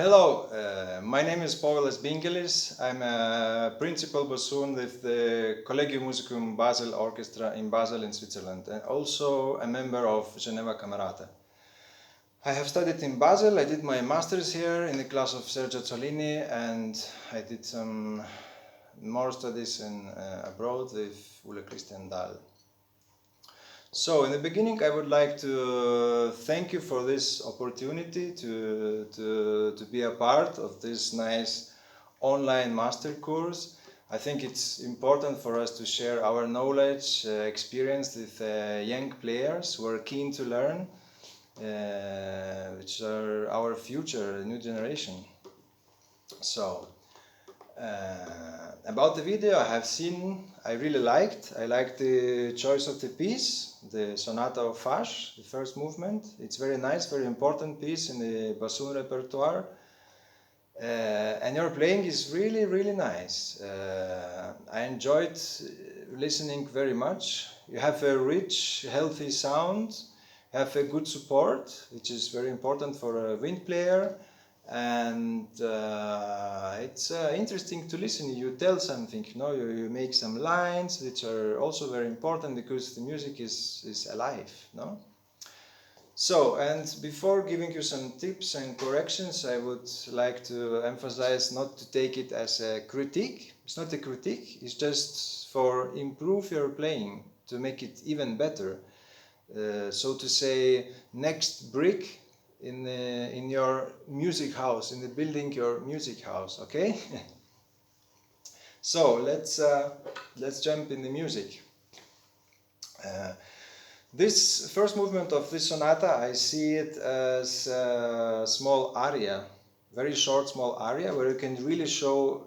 Hello, my name is Povilas Bingelis. I'm a principal bassoon with the Collegium Musicum Basel Orchestra in Basel in Switzerland, and also a member of Geneva Camerata. I have studied in Basel. I did my master's here in the class of Sergio Zolini, and I did some more studies abroad with Ole Christian Dahl. So in the beginning, I would like to thank you for this opportunity to be a part of this nice online master course. I think it's important for us to share our knowledge, experience with young players who are keen to learn, which are our future, new generation. So, about the video I have seen, I liked the choice of the piece, the Sonata of Fasch, the first movement. It's very nice, very important piece in the bassoon repertoire. And your playing is really nice. I enjoyed listening very much. You have a rich, healthy sound. You have a good support, which is very important for a wind player. And it's interesting to listen. You tell something, you make some lines, which are also very important because the music is alive, no? So, and before giving you some tips and corrections, I would like to emphasize not to take it as a critique. It's not a critique, it's just for improve your playing, to make it even better. So to say, next brick in your music house, in the building your music house, okay? So let's jump in the music. This first movement of this sonata, I see it as a small aria, very short small aria, where you can really show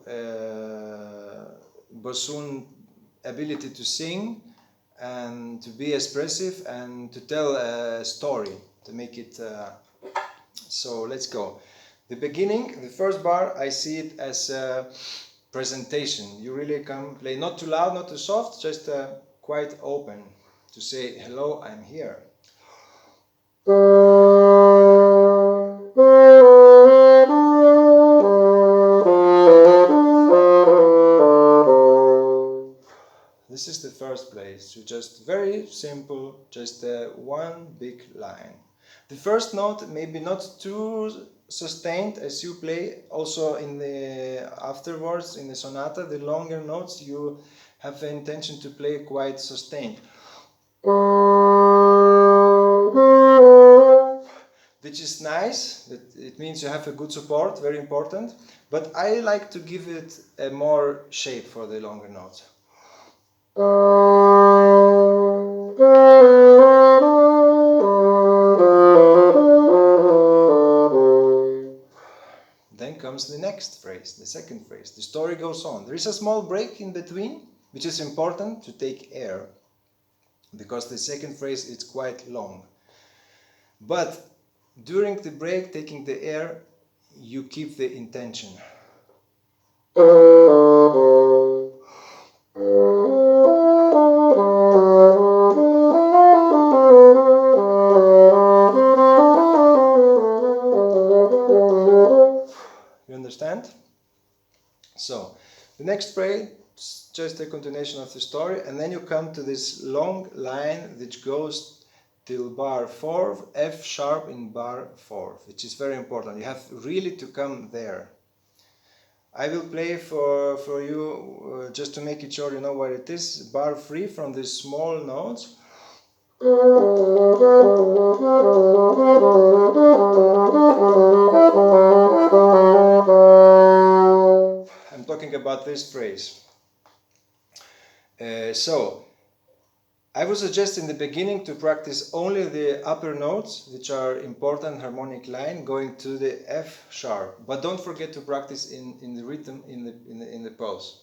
bassoon ability to sing and to be expressive and to tell a story, to make it so let's go. The beginning, the first bar, I see it as a presentation. You really come play not too loud, not too soft, just quite open to say, hello, I'm here. This is the first place. So just very simple, just one big line. The first note maybe not too sustained as you play. Also in the afterwards in the sonata, the longer notes you have the intention to play quite sustained, which is nice. It means you have a good support, very important. But I like to give it a more shape for the longer notes. Then comes the next phrase, the second phrase. The story goes on. There is a small break in between, which is important to take air, because the second phrase is quite long. But during the break, taking the air, you keep the intention. You understand? So, the next phrase is just a continuation of the story, and then you come to this long line which goes till bar 4, F sharp in bar 4, which is very important. You have really to come there. I will play for you, just to make it sure you know where it is, bar 3 from these small notes. I'm talking about this phrase. So, I would suggest in the beginning to practice only the upper notes, which are important harmonic line, going to the F sharp. But don't forget to practice in the rhythm, in the pulse.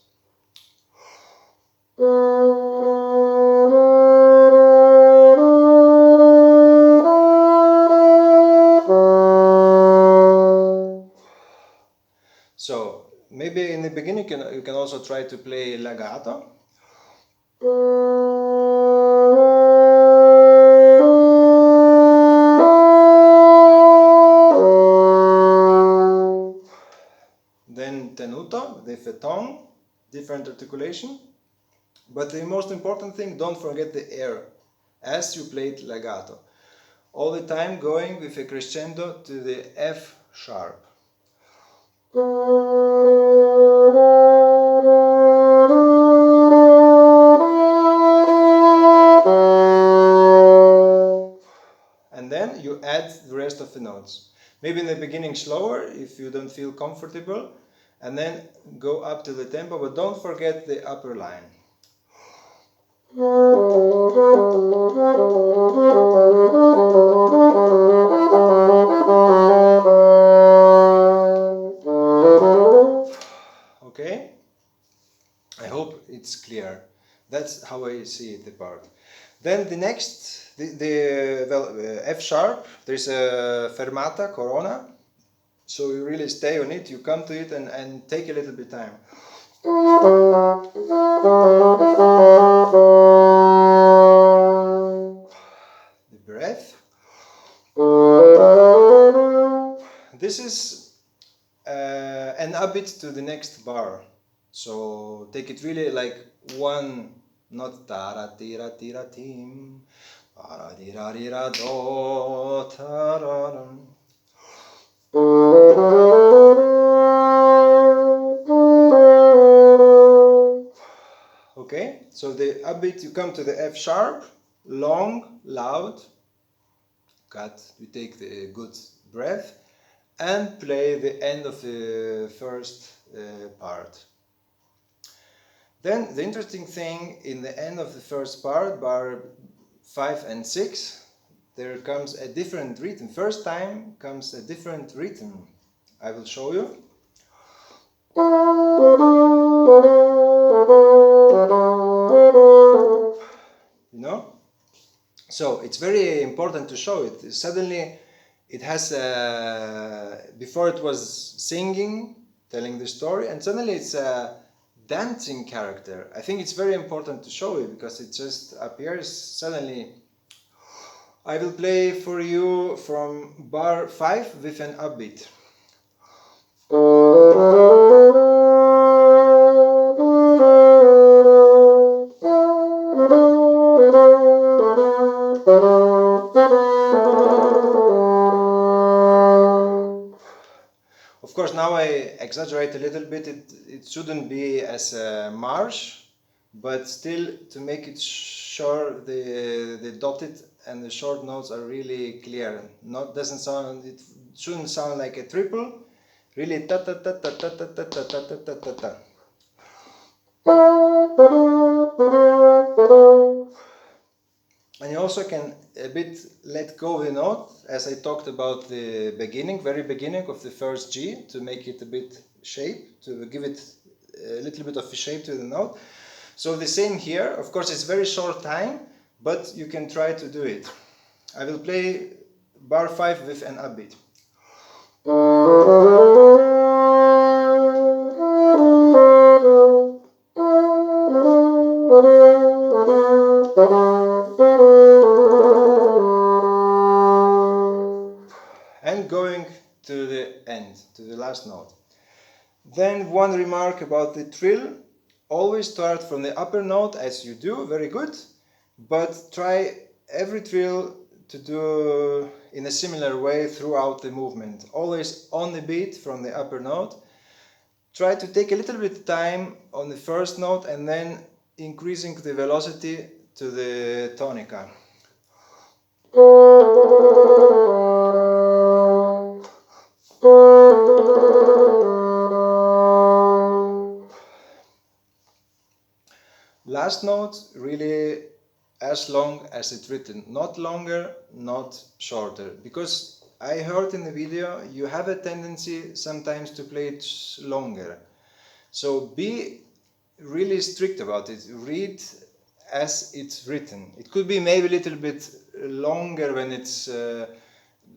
So maybe in the beginning you can also try to play legato. then tenuto, the fetong, different articulation. But the most important thing, don't forget the air as you play it legato. All the time going with a crescendo to the F sharp. And then you add the rest of the notes. Maybe in the beginning slower if you don't feel comfortable, and then go up to the tempo, but don't forget the upper line. Okay? I hope it's clear. That's how I see the part. Then the next, F sharp, there's a fermata, corona. So you really stay on it, you come to it and take a little bit time. The breath. This is an upbeat to the next bar. So take it really like one, not tara tira tira tim, para dira dira do tararam. Okay, so the upbeat, you come to the F sharp, long, loud, cut, you take the good breath, and play the end of the first part. Then the interesting thing, in the end of the first part, bar 5 and 6, there comes a different rhythm. First time comes a different rhythm. I will show you. You know? So it's very important to show it. Suddenly it has, before it was singing, telling the story, and suddenly it's a dancing character. I think it's very important to show it because it just appears suddenly. I will play for you from bar 5 with an upbeat. Of course, now I exaggerate a little bit. It shouldn't be as a march, but still to make it sure the dotted and the short notes are really clear. It shouldn't sound like a triple. Really ta ta ta ta ta ta ta ta ta ta ta ta. And you also can a bit let go the note, as I talked about the beginning, very beginning of the first G, to make it a bit shape, to give it a little bit of a shape to the note. So the same here. Of course, it's very short time, but you can try to do it. I will play bar 5 with an upbeat. And going to the end, to the last note. Then one remark about the trill. Always start from the upper note as you do, very good, but try every trill to do in a similar way throughout the movement. Always on the beat from the upper note. Try to take a little bit of time on the first note and then increasing the velocity to the tonica. Last note, really as long as it's written, not longer, not shorter, because I heard in the video you have a tendency sometimes to play it longer. So be really strict about it. Read as it's written. It could be maybe a little bit longer when it's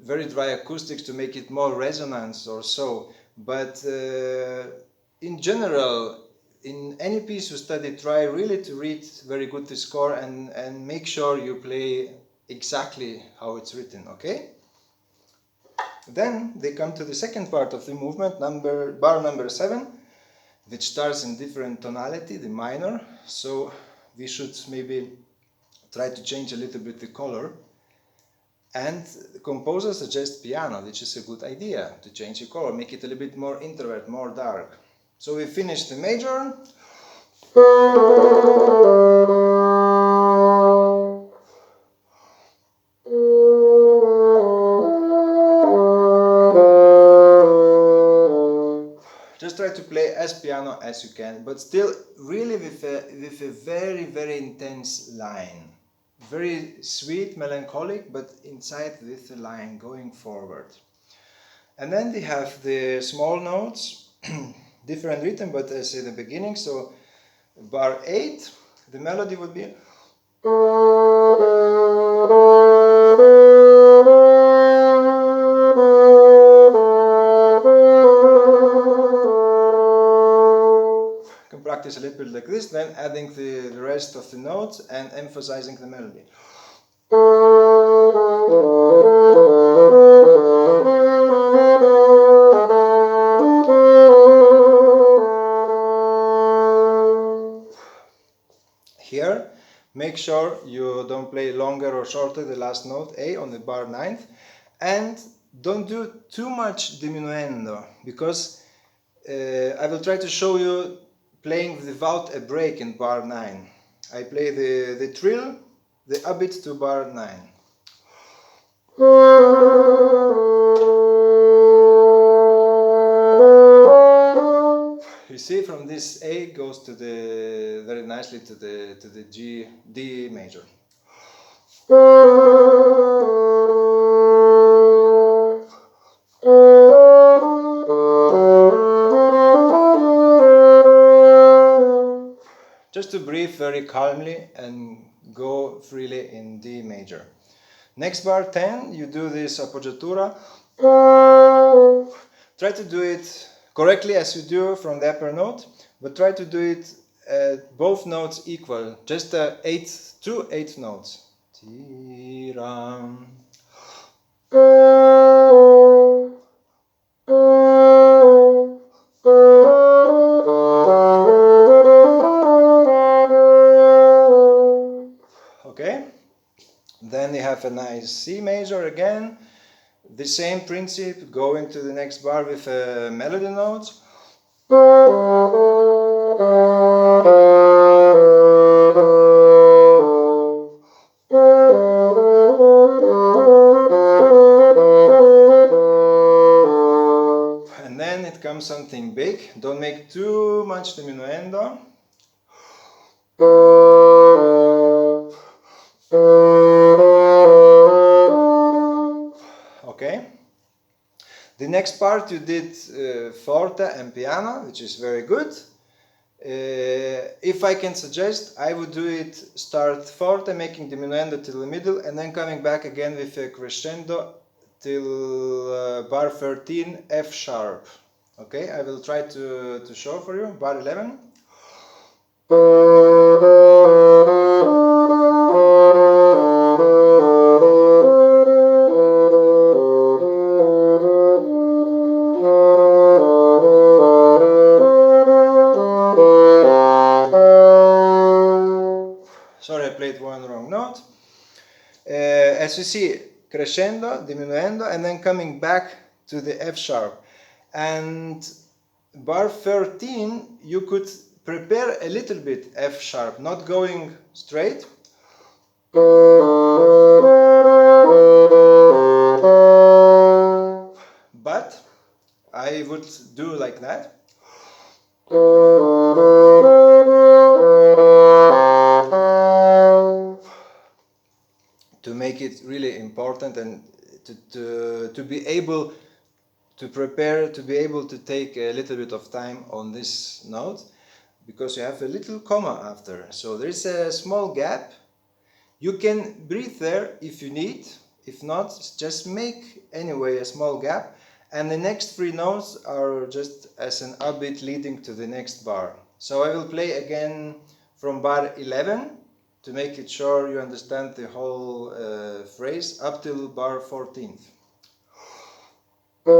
very dry acoustics to make it more resonance or so, but in general, in any piece you study, try really to read very good the score and make sure you play exactly how it's written, okay? Then they come to the second part of the movement, bar number 7, which starts in different tonality, the minor. So we should maybe try to change a little bit the color. And the composer suggests piano, which is a good idea, to change the color, make it a little bit more introvert, more dark. So we finish the major. Just try to play as piano as you can, but still really with a very, very intense line. Very sweet, melancholic, but inside with the line going forward. And then we have the small notes, different rhythm, but as in the beginning. So bar 8, the melody would be. You can practice a little bit like this, then adding the rest of the notes and emphasizing the melody. Here, make sure you don't play longer or shorter the last note, A, on the bar 9th, and don't do too much diminuendo, because I will try to show you playing without a break in bar 9. I play the trill, the abit to bar 9. You see, from this A goes to the very nicely to the G, D major. Just to breathe very calmly and go freely in D major. Next bar 10, you do this appoggiatura. Try to do it correctly as you do from the upper note, but try to do it both notes equal, just 2 8 notes. Tiram. Okay, then you have a nice C major again. The same principle, go into the next bar with a melody note. And then it comes something big. Don't make too much diminuendo. Okay. The next part you did forte and piano, which is very good. If I can suggest, I would do it start forte, making diminuendo till the middle, and then coming back again with a crescendo till bar 13, F sharp. Okay, I will try to show for you. Bar 11. Sorry, I played one wrong note. As you see, crescendo, diminuendo, and then coming back to the F sharp. And bar 13, you could prepare a little bit F sharp, not going straight. But I would do like that. To make it really important and to be able to prepare, to be able to take a little bit of time on this note, because you have a little comma after. So there is a small gap. You can breathe there if you need. If not, just make anyway a small gap. And the next 3 notes are just as an abit leading to the next bar. So I will play again from bar 11 to make it sure you understand the whole phrase up till bar 14th. And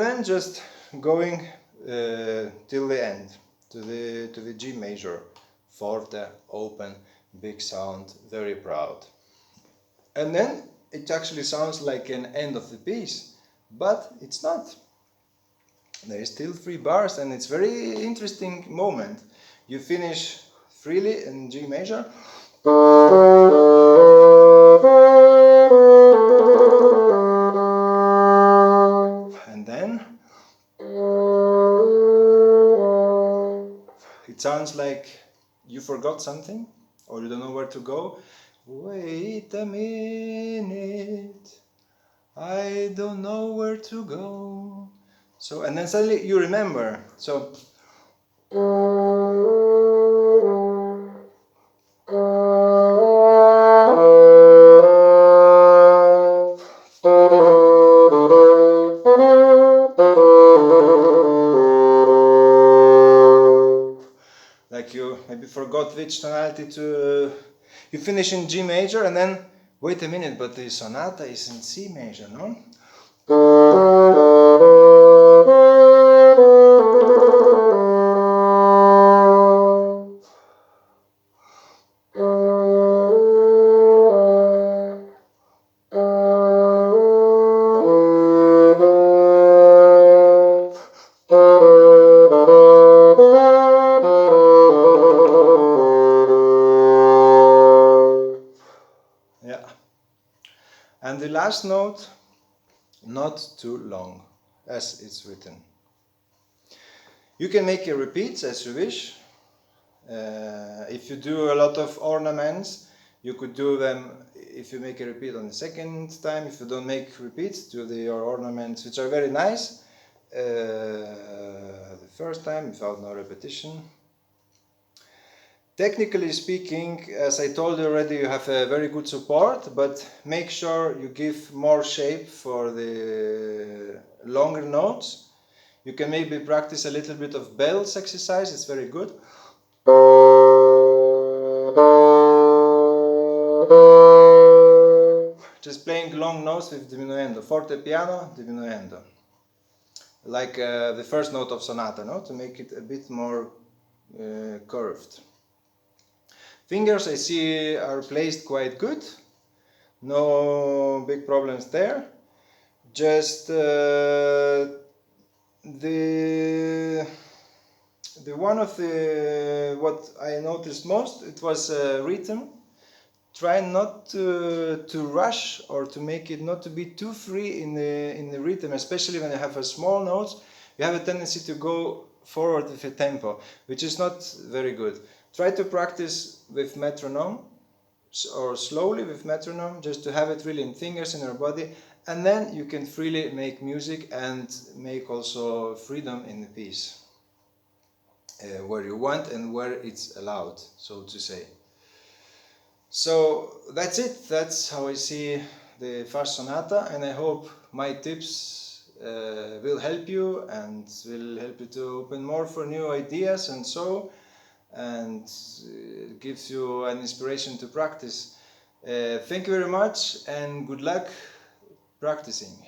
then just going till the end, to the G major, forte, open, big sound, very proud. And then it actually sounds like an end of the piece, but it's not. There is still 3 bars, and it's very interesting moment. You finish freely in G major, and then it sounds like you forgot something or you don't know where to go. Wait a minute, I don't know where to go. So, and then suddenly you remember. So, like you maybe forgot which tonality to. You finish in G major and then wait a minute, but the sonata is in C major, no? Yeah. And the last note, not too long, as it's written. You can make a repeat as you wish. If you do a lot of ornaments, you could do them if you make a repeat on the second time. If you don't make repeats, do your ornaments, which are very nice, the first time without no repetition. Technically speaking, as I told you already, you have a very good support, but make sure you give more shape for the longer notes. You can maybe practice a little bit of bells exercise, it's very good. Just playing long notes with diminuendo, forte piano, diminuendo. Like the first note of sonata, no? To make it a bit more curved. Fingers I see are placed quite good, no big problems there. Just the one of the what I noticed most, it was rhythm. Try not to rush or to make it not to be too free in the rhythm, especially when you have a small notes. You have a tendency to go forward with a tempo, which is not very good. Try to practice with metronome or slowly with metronome, just to have it really in fingers in your body, and then you can freely make music and make also freedom in the piece, where you want and where it's allowed, so to say. So that's it. That's how I see the Fasch Sonata, and I hope my tips will help you and will help you to open more for new ideas and so, and gives you an inspiration to practice. Thank you very much and good luck practicing.